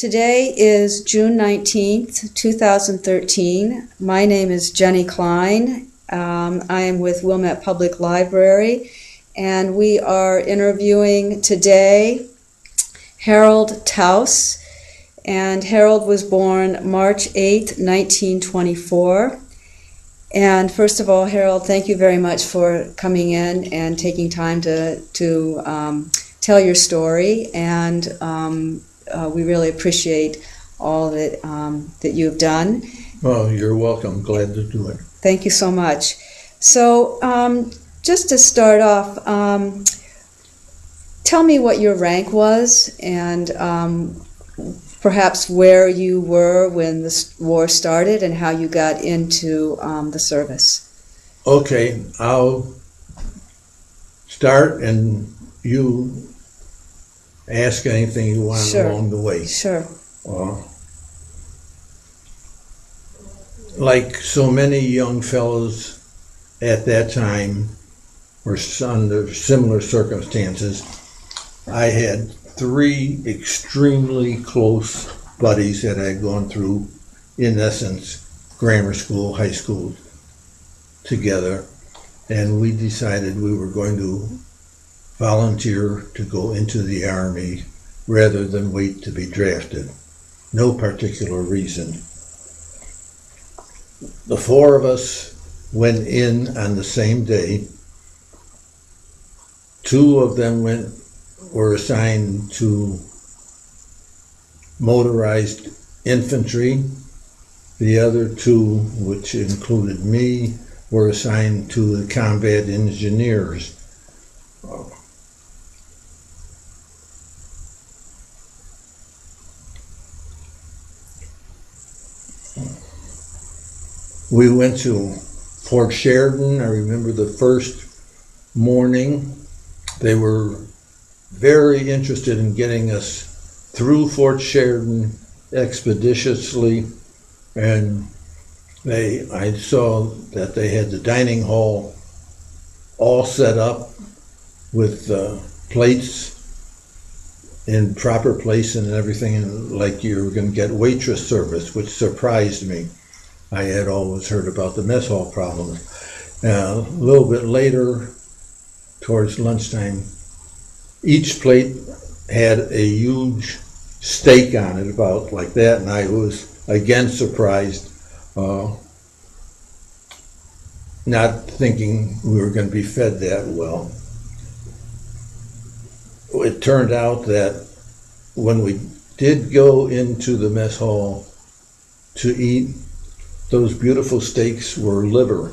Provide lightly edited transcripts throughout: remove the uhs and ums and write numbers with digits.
Today is June 19th, 2013. My name is Jenny Klein. I am with Wilmette Public Library, and we are interviewing today Harold Tauss. And Harold was born March 8th, 1924. And first of all, Harold, thank you very much for coming in and taking time to tell your story. And we really appreciate all that you've done. Well, you're welcome. Glad to do it. Thank you so much. So just to start off, tell me what your rank was and perhaps where you were when the war started and how you got into the service. Okay, I'll start and you ask anything you want Sure. along the way. Sure. Like so many young fellows at that time, or under similar circumstances, I had 3 extremely close buddies that I had gone through, in essence, grammar school, high school together, and we decided we were going to volunteer to go into the Army rather than wait to be drafted. No particular reason. The 4 of us went in on the same day. 2 of them were assigned to motorized infantry. The other 2, which included me, were assigned to the combat engineers. We went to Fort Sheridan. I remember the first morning. They were very interested in getting us through Fort Sheridan expeditiously, and I saw that they had the dining hall all set up with plates in proper place and everything, and like you were going to get waitress service, which surprised me. I had always heard about the mess hall problems. A little bit later, towards lunchtime, each plate had a huge steak on it, about like that, and I was again surprised, not thinking we were going to be fed that well. It turned out that when we did go into the mess hall to eat, those beautiful steaks were liver,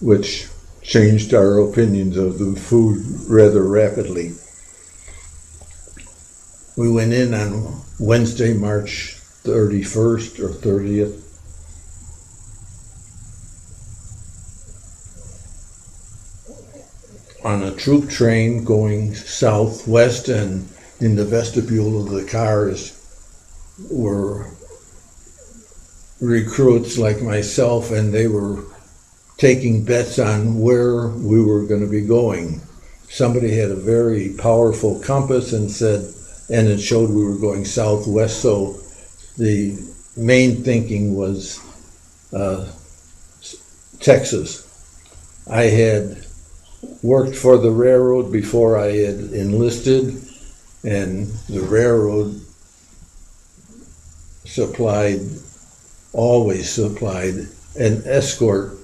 which changed our opinions of the food rather rapidly. We went in on Wednesday, March 31st or 30th. On a troop train going southwest, and in the vestibule of the cars were recruits like myself, and they were taking bets on where we were going to be going. Somebody had a very powerful compass and it showed we were going southwest, so the main thinking was Texas. I had worked for the railroad before I had enlisted, and the railroad always supplied an escort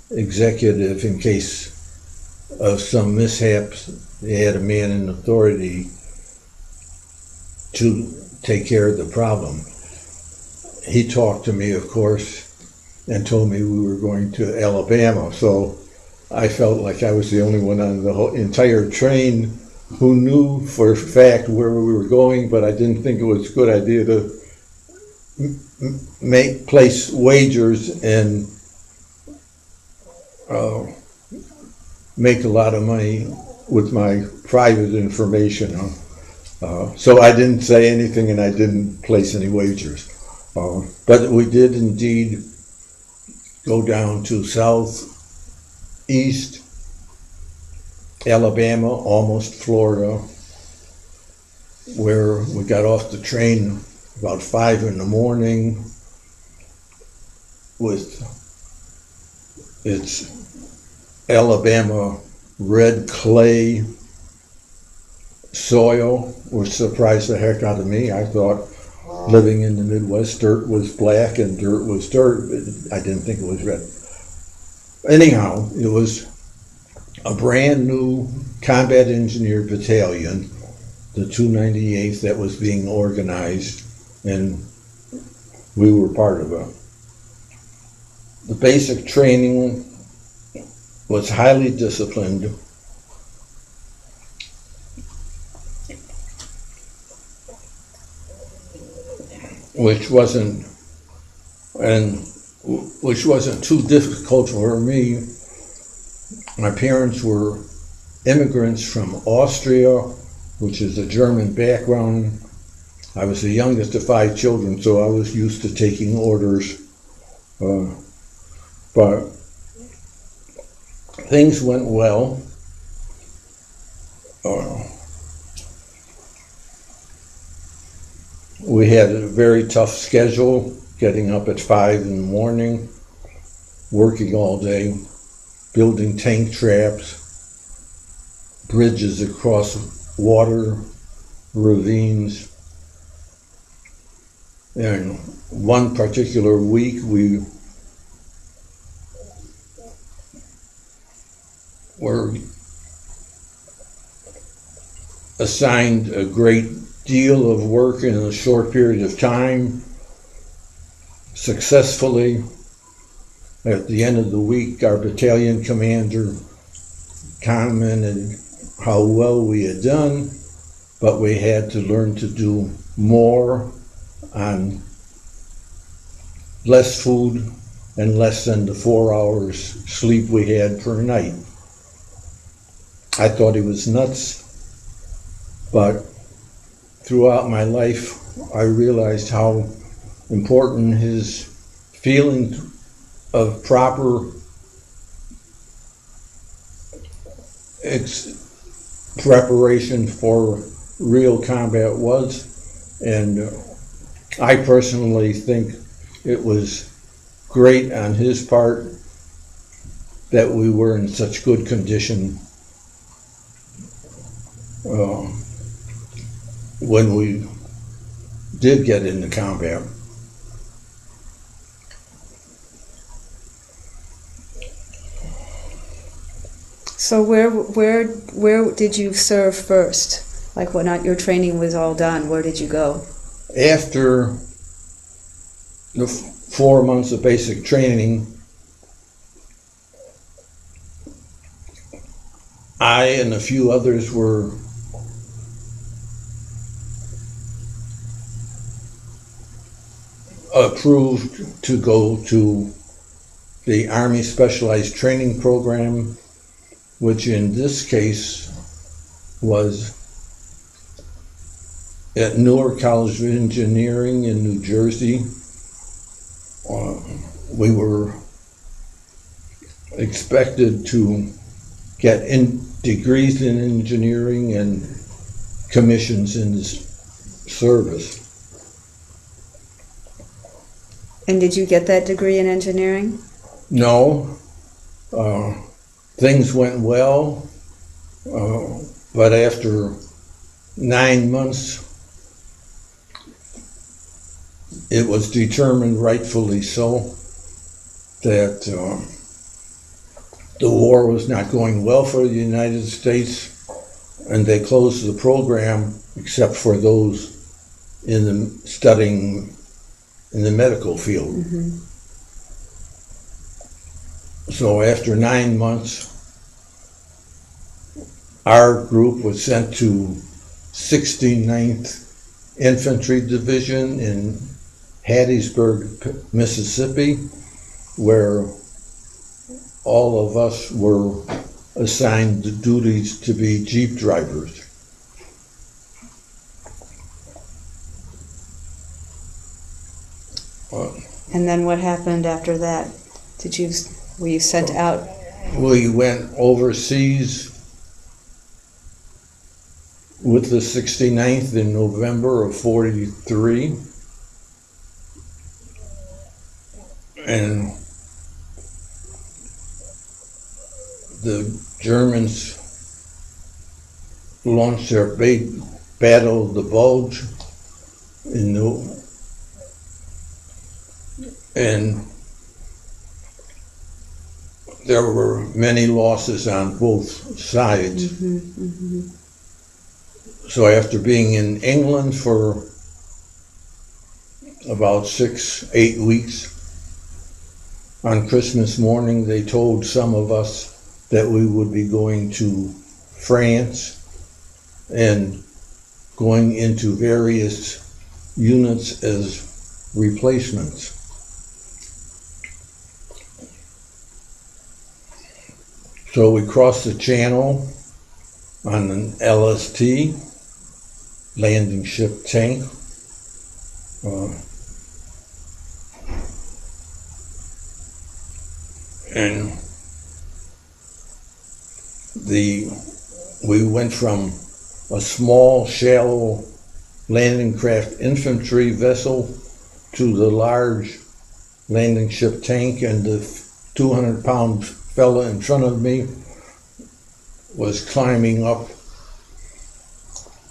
executive in case of some mishaps. They had a man in authority to take care of the problem. He talked to me, of course, and told me we were going to Alabama, so I felt like I was the only one on the whole entire train who knew for a fact where we were going, but I didn't think it was a good idea to place wagers and make a lot of money with my private information. So I didn't say anything and I didn't place any wagers. But we did indeed go down to southeast Alabama, almost Florida, where we got off the train about 5 in the morning with its Alabama red clay soil, which surprised the heck out of me. I thought living in the Midwest, dirt was black and dirt was dirt. I didn't think it was red. Anyhow, it was a brand new combat engineer battalion, the 298th, that was being organized, and we were part of it. The basic training was highly disciplined. Which wasn't too difficult for me. My parents were immigrants from Austria, which is a German background. I was the youngest of 5 children, so I was used to taking orders. But things went well. We had a very tough schedule, getting up at 5 in the morning, working all day, building tank traps, bridges across water, ravines. And one particular week we were assigned a great deal of work in a short period of time, successfully. At the end of the week, our battalion commander commented how well we had done, but we had to learn to do more on less food and less than the 4 hours sleep we had per night. I thought he was nuts, but throughout my life, I realized how important his feeling of proper preparation for real combat was, and I personally think it was great on his part that we were in such good condition when we did get into combat. So where did you serve first? Like when your training was all done, where did you go? After the 4 months of basic training, I and a few others were approved to go to the Army Specialized Training Program, which in this case was at Newark College of Engineering in New Jersey. We were expected to get degrees in engineering and commissions in this service. And did you get that degree in engineering? No. Things went well, but after 9 months, it was determined, rightfully so, that the war was not going well for the United States, and they closed the program except for those studying in the medical field. Mm-hmm. So after 9 months, our group was sent to 69th Infantry Division in Hattiesburg, Mississippi, where all of us were assigned the duties to be Jeep drivers. And then what happened after that? Were you sent out? We went overseas with the 69th in November of 43. And the Germans launched their big Battle of the Bulge and there were many losses on both sides. So after being in England for about 6-8 weeks, on Christmas morning they told some of us that we would be going to France and going into various units as replacements. So we crossed the channel on an LST, landing ship tank. And we went from a small, shallow landing craft infantry vessel to the large landing ship tank, and the 200-pound fella in front of me was climbing up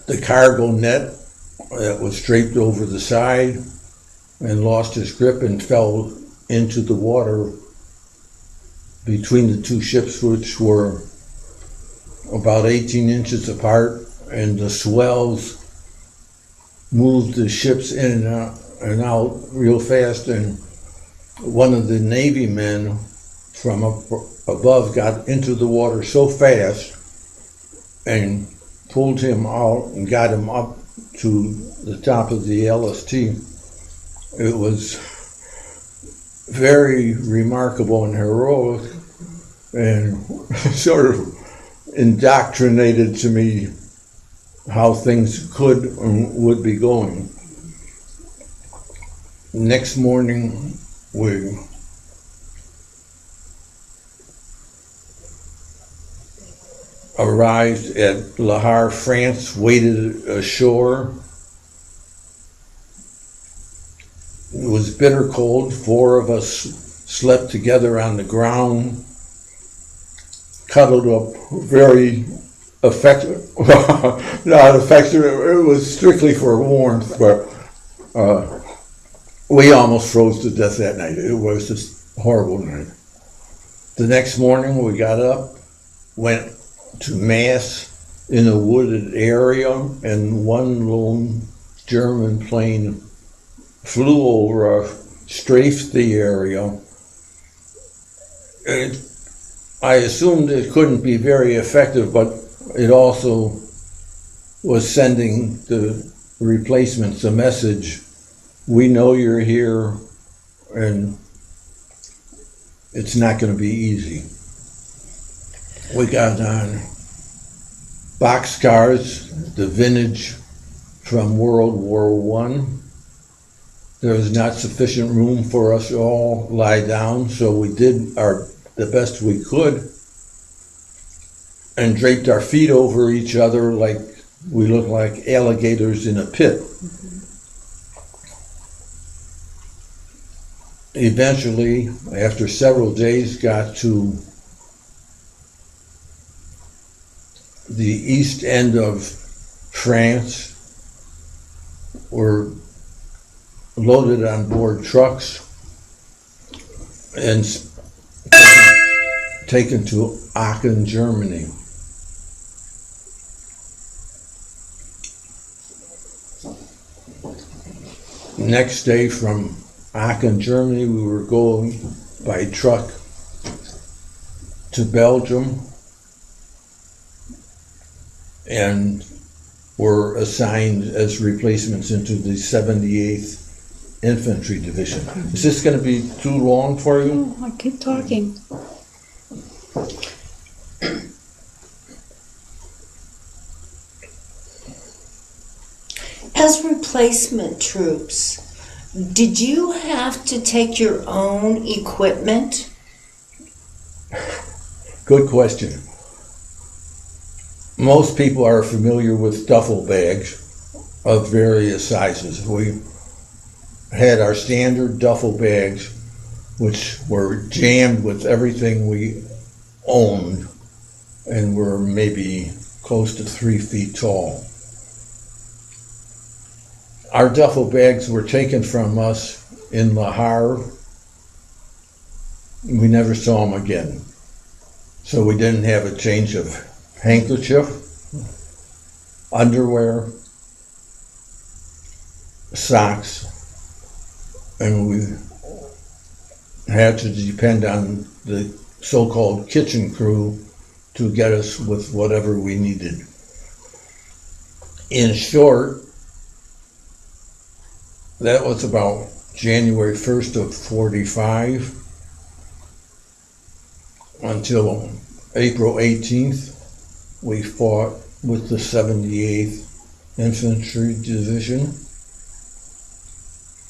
the cargo net that was draped over the side and lost his grip and fell into the water between the two ships, which were about 18 inches apart, and the swells moved the ships in and out real fast, and one of the Navy men from up above got into the water so fast and pulled him out and got him up to the top of the LST. It was very remarkable and heroic, and sort of indoctrinated to me how things could and would be going. Next morning, we arrived at Le Havre, France, waded ashore. It was bitter cold. 4 of us slept together on the ground, cuddled up, very affectionate. Not affectionate, it was strictly for warmth, but we almost froze to death that night. It was just a horrible night. The next morning we got up, went to Mass in a wooded area, and one lone German plane flew over, strafed the area. I assumed it couldn't be very effective, but it also was sending the replacements a message: we know you're here and it's not going to be easy. We got on boxcars, the vintage from World War I. There was not sufficient room for us to all lie down, so we did the best we could and draped our feet over each other like we looked like alligators in a pit. Eventually, after several days, got to the east end of France. Were loaded on board trucks and taken to Aachen, Germany. Next day from Aachen, Germany, we were going by truck to Belgium and were assigned as replacements into the 78th Infantry Division. Is this going to be too long for you? Oh, I keep talking. As replacement troops, did you have to take your own equipment? Good question. most people are familiar with duffel bags of various sizes. We had our standard duffel bags, which were jammed with everything we owned and were maybe close to 3 feet tall. Our duffel bags were taken from us in Le Havre. We never saw them again. So we didn't have a change of handkerchief, underwear, socks, and we had to depend on the so-called kitchen crew to get us with whatever we needed. In short, that was about January 1st of 45 until April 18th. We fought with the 78th Infantry Division,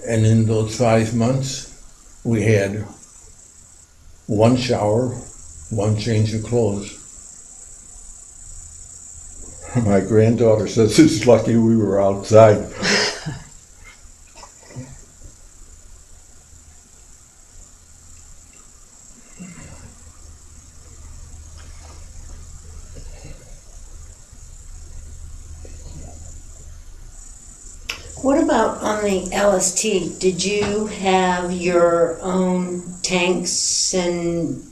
and in those 5 months we had 1 shower, 1 change of clothes. My granddaughter says it's lucky we were outside. What about on the LST? Did you have your own tanks and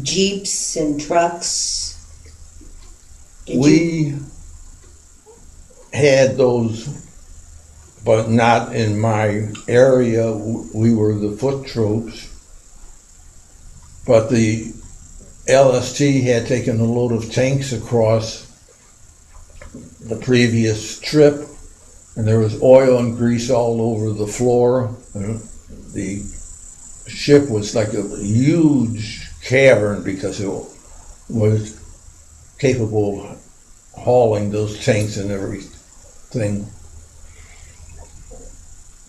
jeeps and trucks? We had those, but not in my area. We were the foot troops, but the LST had taken a load of tanks across the previous trip, and there was oil and grease all over the floor. The ship was like a huge cavern because it was capable of hauling those tanks and everything.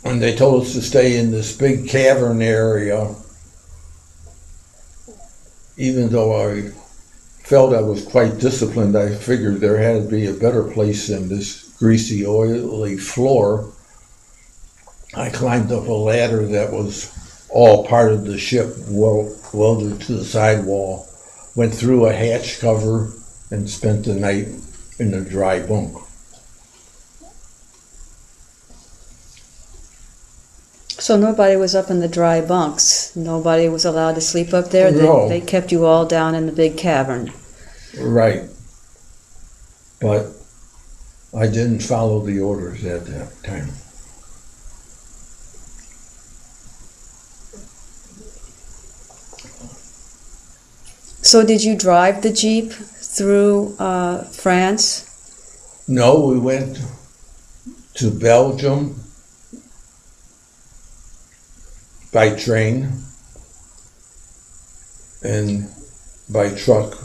And they told us to stay in this big cavern area, even though I felt I was quite disciplined. I figured there had to be a better place than this greasy, oily floor. I climbed up a ladder that was all part of the ship, welded to the sidewall, went through a hatch cover, and spent the night in a dry bunk. So nobody was up in the dry bunks? Nobody was allowed to sleep up there? No. They kept you all down in the big cavern? Right. But I didn't follow the orders at that time. So did you drive the Jeep through France? No, we went to Belgium by train and by truck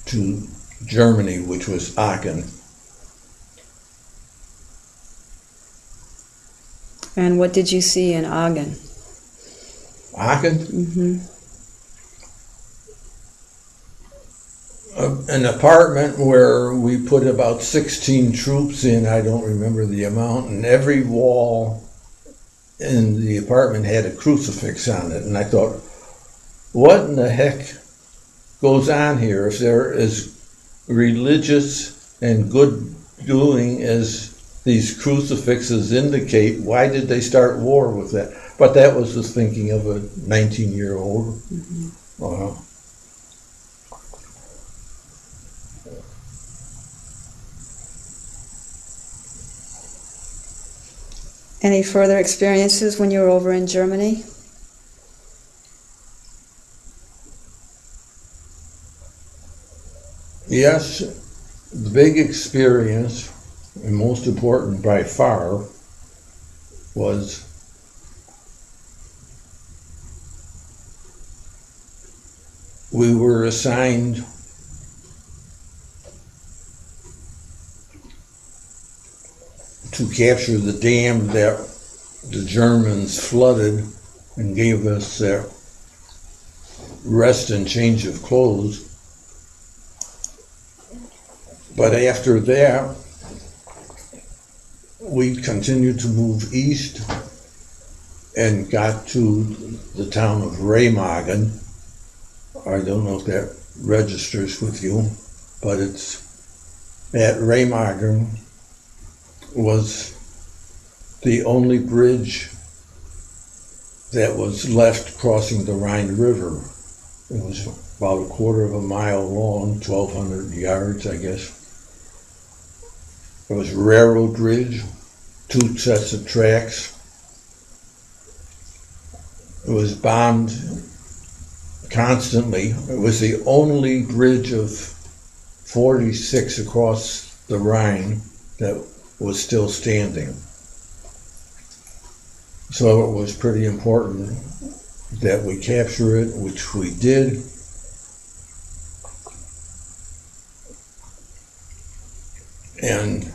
to Germany, which was Aachen. And what did you see in Aachen? Aachen? Mm-hmm. An apartment where we put about 16 troops in, I don't remember the amount, and every wall in the apartment had a crucifix on it. And I thought, what in the heck goes on here? If they're as religious and good doing as these crucifixes indicate, why did they start war with that? But that was the thinking of a 19-year-old. Mm-hmm. Any further experiences when you were over in Germany? Yes, the big experience, and most important by far, was we were assigned to capture the dam that the Germans flooded and gave us their rest and change of clothes. But after that, we continued to move east and got to the town of Remagen. I don't know if that registers with you, but it's at Remagen was the only bridge that was left crossing the Rhine River. It was about a quarter of a mile long, 1,200 yards, I guess. It was a railroad bridge, 2 sets of tracks. It was bombed constantly. It was the only bridge of 46 across the Rhine that was still standing. So it was pretty important that we capture it, which we did. And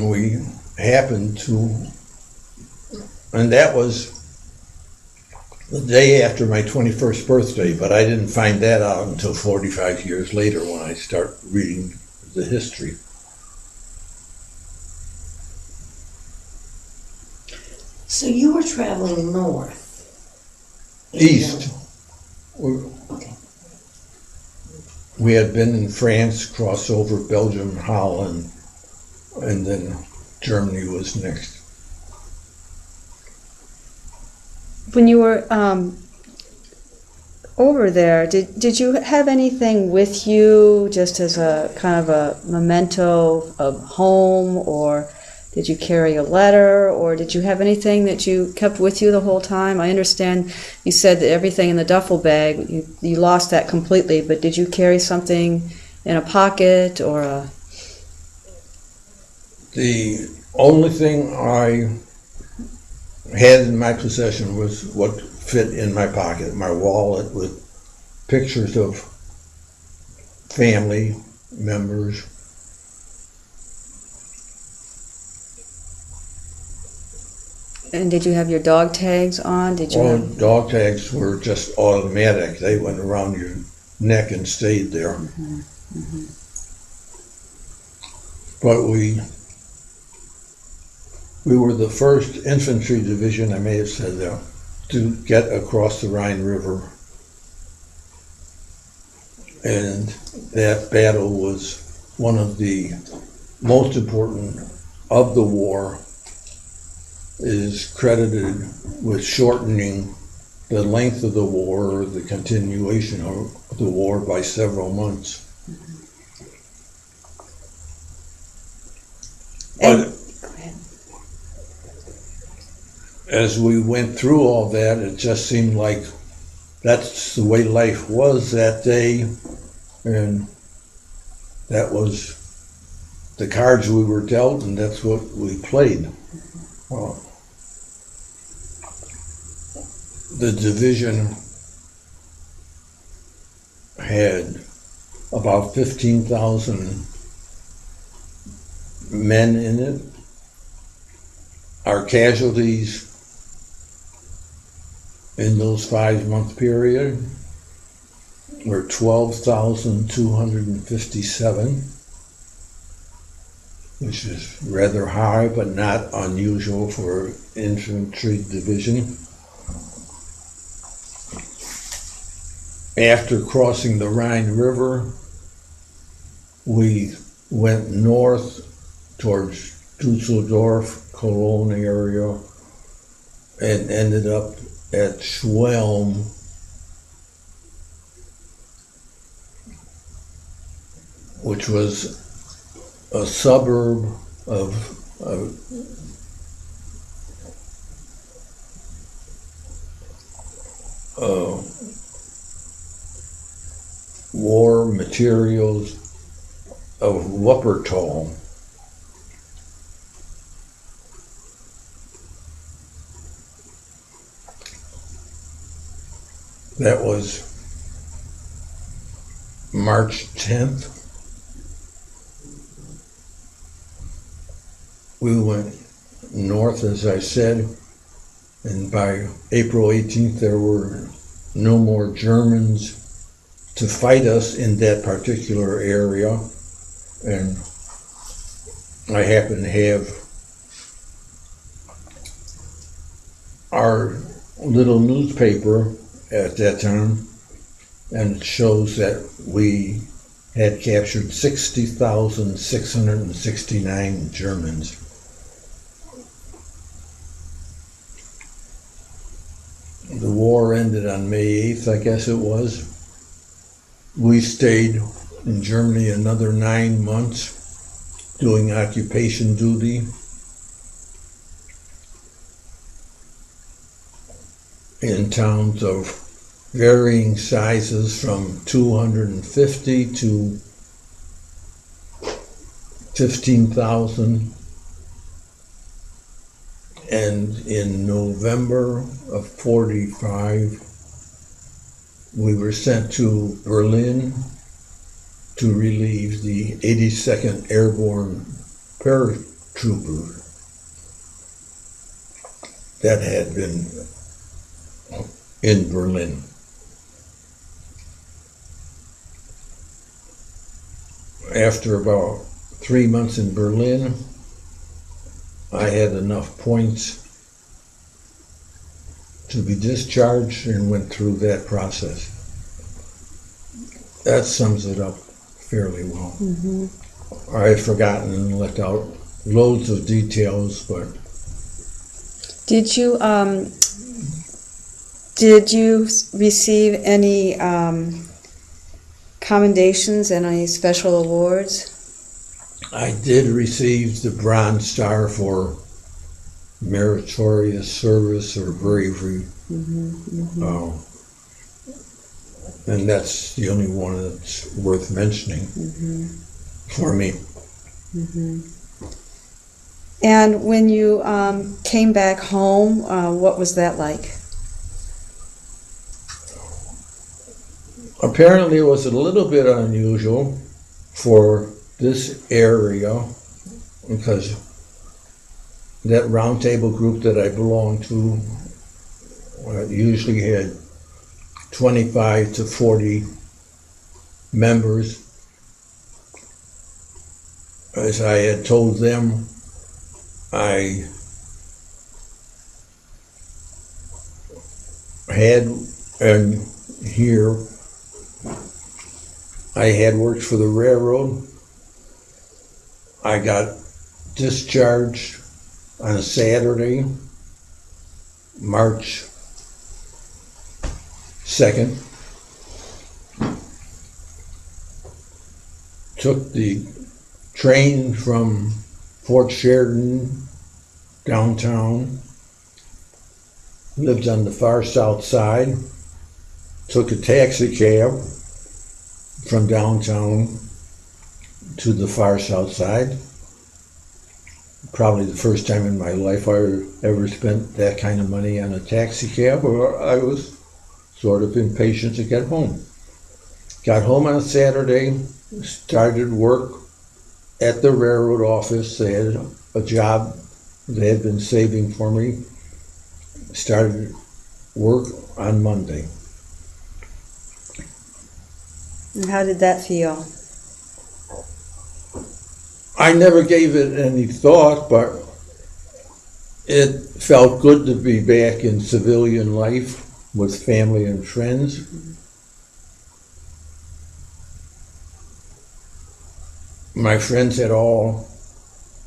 we happened to, and that was the day after my 21st birthday, but I didn't find that out until 45 years later when I start reading the history. So you were traveling north? East. Okay. We had been in France, crossed over Belgium, Holland, and then Germany was next. When you were over there, did you have anything with you just as a kind of a memento of home, or did you carry a letter, or did you have anything that you kept with you the whole time? I understand you said that everything in the duffel bag, you lost that completely, but did you carry something in a pocket or a... The only thing I had in my possession was what fit in my pocket, my wallet with pictures of family members. And did you have your dog tags on? Did you have... Dog tags were just automatic. They went around your neck and stayed there. Mm-hmm. Mm-hmm. But we were the first Infantry Division, I may have said that, to get across the Rhine River. And that battle was one of the most important of the war. It is credited with shortening the length of the war, or the continuation of the war, by several months. But as we went through all that, it just seemed like that's the way life was that day, and that was the cards we were dealt, and that's what we played. The division had about 15,000 men in it. Our casualties in those 5-month period were 12,257, which is rather high, but not unusual for infantry division. After crossing the Rhine River, we went north towards Düsseldorf, Cologne area, and ended up at Schwelm, which was a suburb of war materials of Wuppertal. That was March 10th. we went north, as I said, and by April 18th there were no more Germans to fight us in that particular area. And I happen to have our little newspaper at that time, and it shows that we had captured 60,669 Germans. The war ended on May 8th, I guess it was. We stayed in Germany another 9 months doing occupation duty. In towns of varying sizes from 250 to 15,000. And in November of 45, we were sent to Berlin to relieve the 82nd Airborne paratrooper that had been in Berlin. After about 3 months in Berlin, I had enough points to be discharged and went through that process. That sums it up fairly well. Mm-hmm. I've forgotten and left out loads of details, but Did you receive any commendations and any special awards? I did receive the Bronze Star for meritorious service or bravery. Mm-hmm, mm-hmm. And that's the only one that's worth mentioning for me. Mm-hmm. And when you came back home, what was that like? Apparently it was a little bit unusual for this area because that roundtable group that I belonged to usually had 25 to 40 members. As I had told them, I had, and here, I had worked for the railroad. I got discharged on a Saturday, March 2nd. Took the train from Fort Sheridan downtown, lived on the far south side, took a taxi cab from downtown to the far south side. Probably the first time in my life I ever spent that kind of money on a taxi cab, or I was sort of impatient to get home. Got home on a Saturday, started work at the railroad office. They had a job they had been saving for me. Started work on Monday. And how did that feel? I never gave it any thought, but it felt good to be back in civilian life with family and friends. My friends had all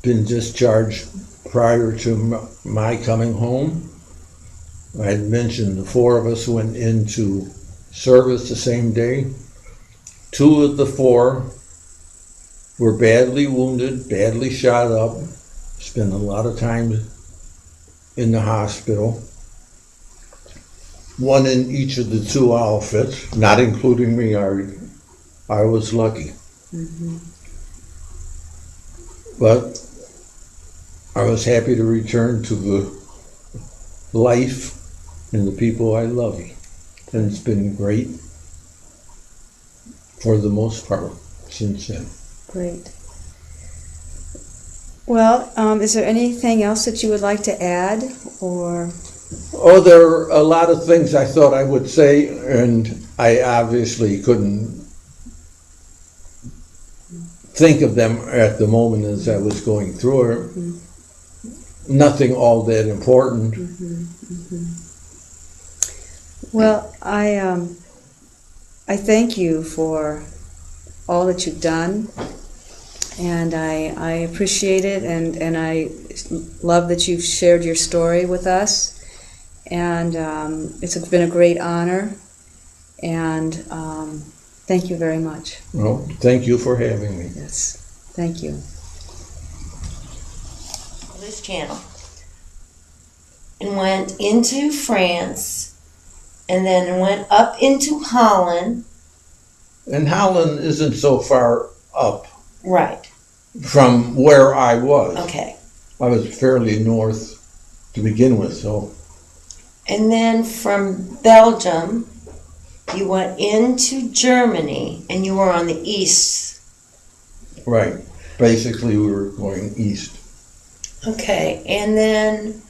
been discharged prior to my coming home. I had mentioned the four of us went into service the same day. Two of the four were badly wounded, badly shot up, spent a lot of time in the hospital. One in each of the two outfits, not including me. I was lucky. Mm-hmm. But I was happy to return to the life and the people I love. And it's been great for the most part since then. Great. Well, is there anything else that you would like to add, or? Oh, there are a lot of things I thought I would say, and I obviously couldn't think of them at the moment as I was going through it. Mm-hmm. Nothing all that important. Mm-hmm. Mm-hmm. Well, I thank you for all that you've done, and I appreciate it, and I love that you've shared your story with us, and it's been a great honor, and thank you very much. Well, thank you for having me. Yes, thank you. This channel. And went into France, and then went up into Holland. And Holland isn't so far up Right. from where I was. Okay. I was fairly north to begin with, so. And then from Belgium, you went into Germany, and you were on the east. Right. Basically, we were going east. Okay. And then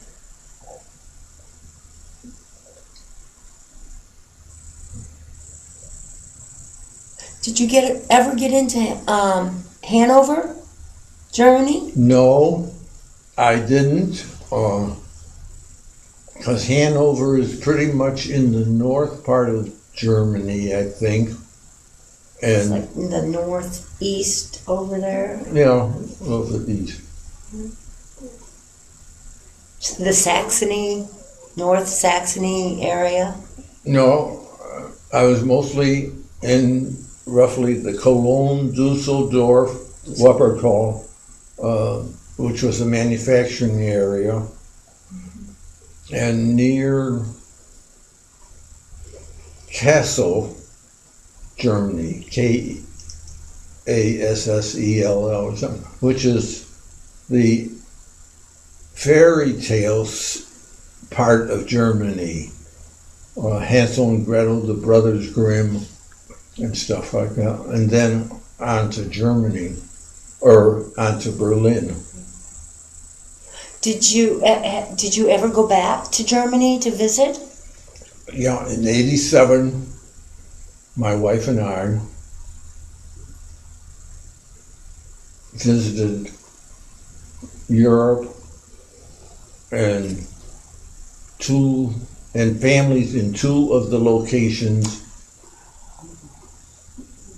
did you ever get into Hanover, Germany? No, I didn't. Because Hanover is pretty much in the north part of Germany, I think. It's And, like in the northeast over there. you know, a little bit east. The Saxony, North Saxony area. No, I was mostly in roughly the Cologne, Dusseldorf, Wuppertal, which was a manufacturing area, and near Kassel, Germany, Kassel or something, which is the fairy tales part of Germany. Hansel and Gretel, the Brothers Grimm, and stuff like that. And then on to Germany, or on to Berlin. Did you ever go back to Germany to visit? Yeah, in '87, my wife and I visited Europe and families in two of the locations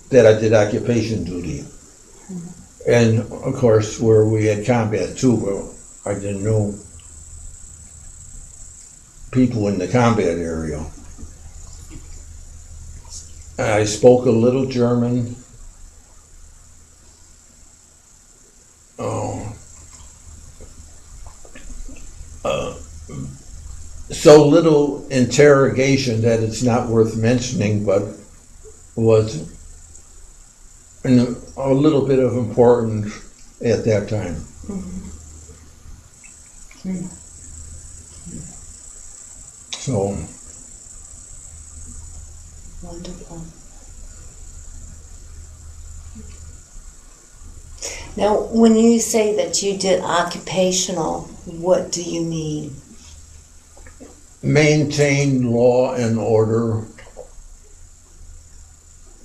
that I did occupation duty. And of course, where we had combat too, but I didn't know people in the combat area. I spoke a little German. So little interrogation that it's not worth mentioning, but was a little bit of importance at that time. Mm-hmm. So. Wonderful. Now, when you say that you did occupational, what do you mean? Maintain law and order,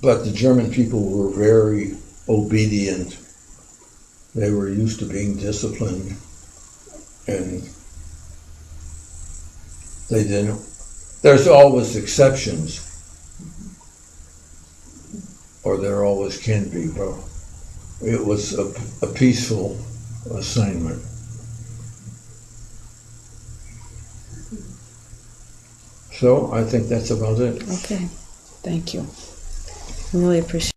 but the German people were very obedient. They were used to being disciplined, and they didn't. There's always exceptions, or there always can be, but it was a peaceful assignment. So I think that's about it. Okay, thank you. Really appreciate